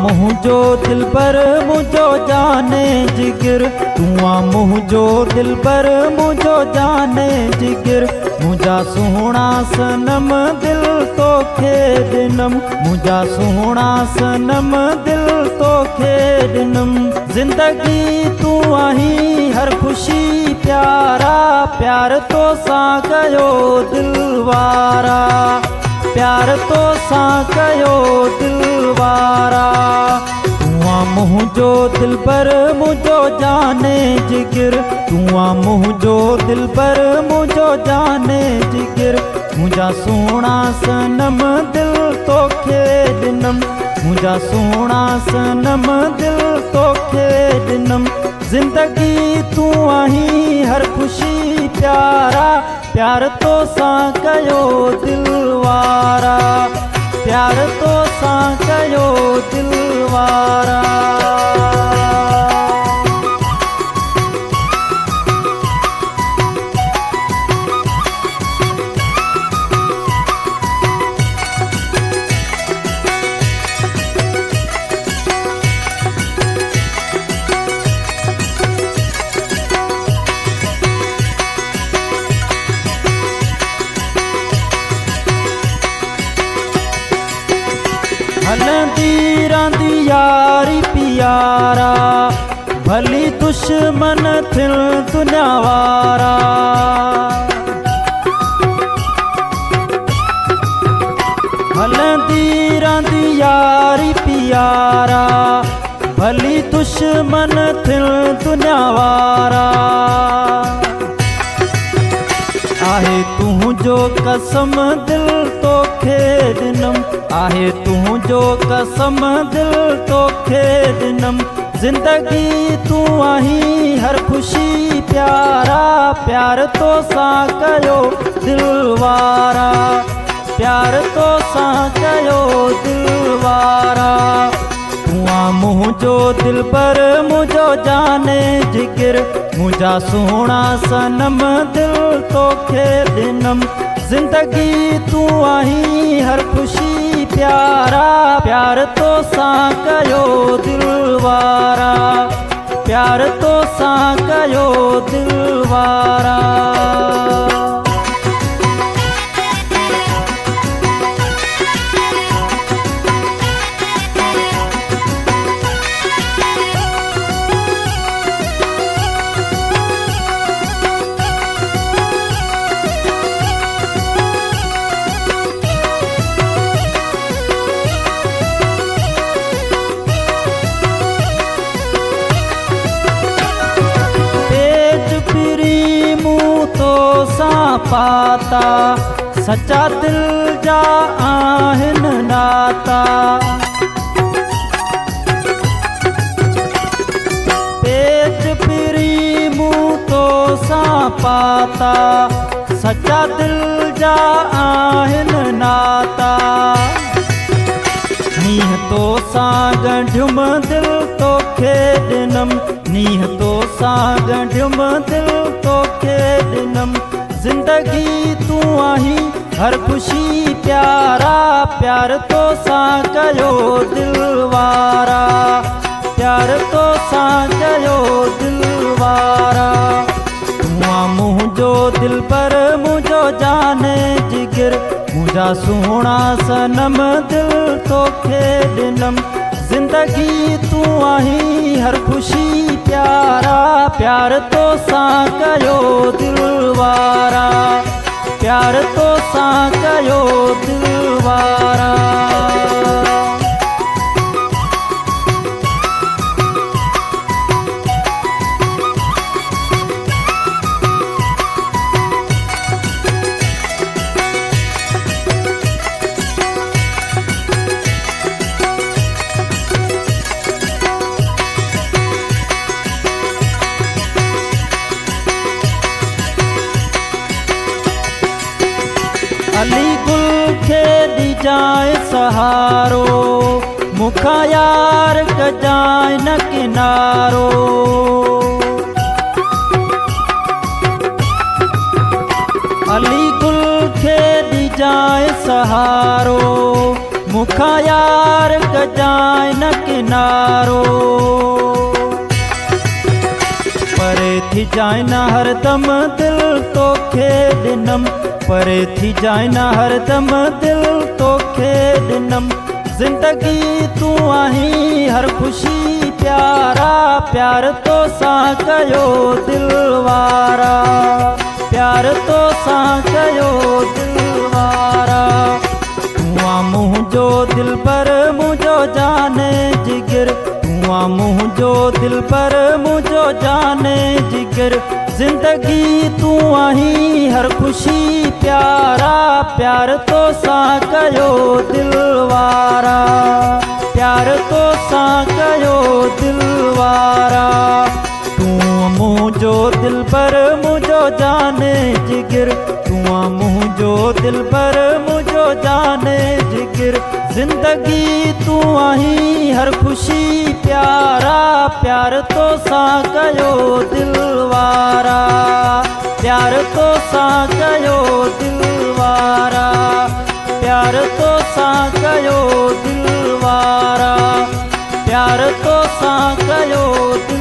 मुझो दिलबर मुझो जाने जिगर, तू मुझो दिलबर मुझो जाने जिगर। मुझा सोहना सनम दिल तो खे दिनम, मुझा सोहना सनम दिल तो खे दिनम। जिंदगी तू आही हर खुशी प्यारा, प्यार तो सा कयो दिलवारा, प्यार तो सा कयो दिलवारा। तू मुझो दिलबर मुझो जाने जिगर, तू मुझो दिलबर मुझो जाने जिगर। मुझा सोहना सनम दिल तो खे दिनम, मुझा सोहना सनम दिल तो खे दिनम। जिंदगी तू आही हर खुशी प्यारा, प्यार तो सा कयो दिलवारा, प्यार तो सा कयो दिलवारा। हलंदी रांदी यारी प्यारा, भली दुश्मन थिल दुनिया वारा। हलंदी रांदी यारी प्यारा, भली दुश्मन थिल दुनिया वारा। आहे तू जो कसम दिल तो खे दिनम, आहे तू जो कसम दिल तो खे दिनम। जिंदगी तू आही हर खुशी प्यारा, प्यार तो सा कयो दिलवारा, प्यार तो सा कयो दिलवारा। तू मुझो दिलबर मुझो जाने जिगर, मुझा सोहना सनम दिल तो खे दिनम। जिंदगी तू आही हर खुशी प्यारा, प्यार तो सा कयो दिलवारा, प्यार तो सा कयो दिलवारा। पाता सच्चा दिल जा आहिन नाता। पेच पिरी मुँह तो सा पाता, सच्चा दिल जा आहिन नाता। नीह तो सा गढ़ियुम दिल तो खे दिनम, नीह तो सा गढ़ियुम दिल तो खे दिनम। जिंदगी तू आही हर खुशी प्यारा, प्यार तो सा कयो दिलवारा, प्यार तो सा कयो दिलवारा। तू मुझो दिलबर मुझो जाने जिगर, मुझा सोहना सनम दिल तो खे दिनम। जिंदगी तू आही हर खुशी प्यारा, प्यार तो सा कयो दिलवारा, प्यार तो सा कयो दिलवारा। अली गुल खे दी जाए सहारो, मुखा यार कजाए न किनारो। अली गुल खे दी जाए सहारो, मुखा यार कजाए न किनारो। परे थी जाए न हरदम दिल तोखे ॾिनम, परे थी जाए न हरदम दिल तोखे ॾिनम। ज़िंदगी तूं आहीं हर ख़ुशी प्यारा, प्यार तो सां कयो दिल वारा, प्यार तो सां कयो दिल वारा। तूं आ मुंहिंजो दिलबर मुंहिंजो जाने जिगर, तूं आ मुंहिंजो दिलबर मुंहिंजो जाने जिगर। ज़िंदगी तूं आहीं हर ख़ुशी प्यारा, प्यार तो सां कयो दिल वारा, प्यार तो सां कयो दिल वारा। तूं मुंहिंजो दिलबर मुंहिंजो जाने जिगर, तूं आ मुंहिंजो दिलबर मुंहिंजो जाने जिगर। ज़िंदगी तूं आहीं हर ख़ुशी प्यारा, प्यार तो सां कयो दिल वारा, प्यार तो सां कयो दिल वारा, प्यार तो सां कयो दिल वारा, प्यार तो सां कयो दिल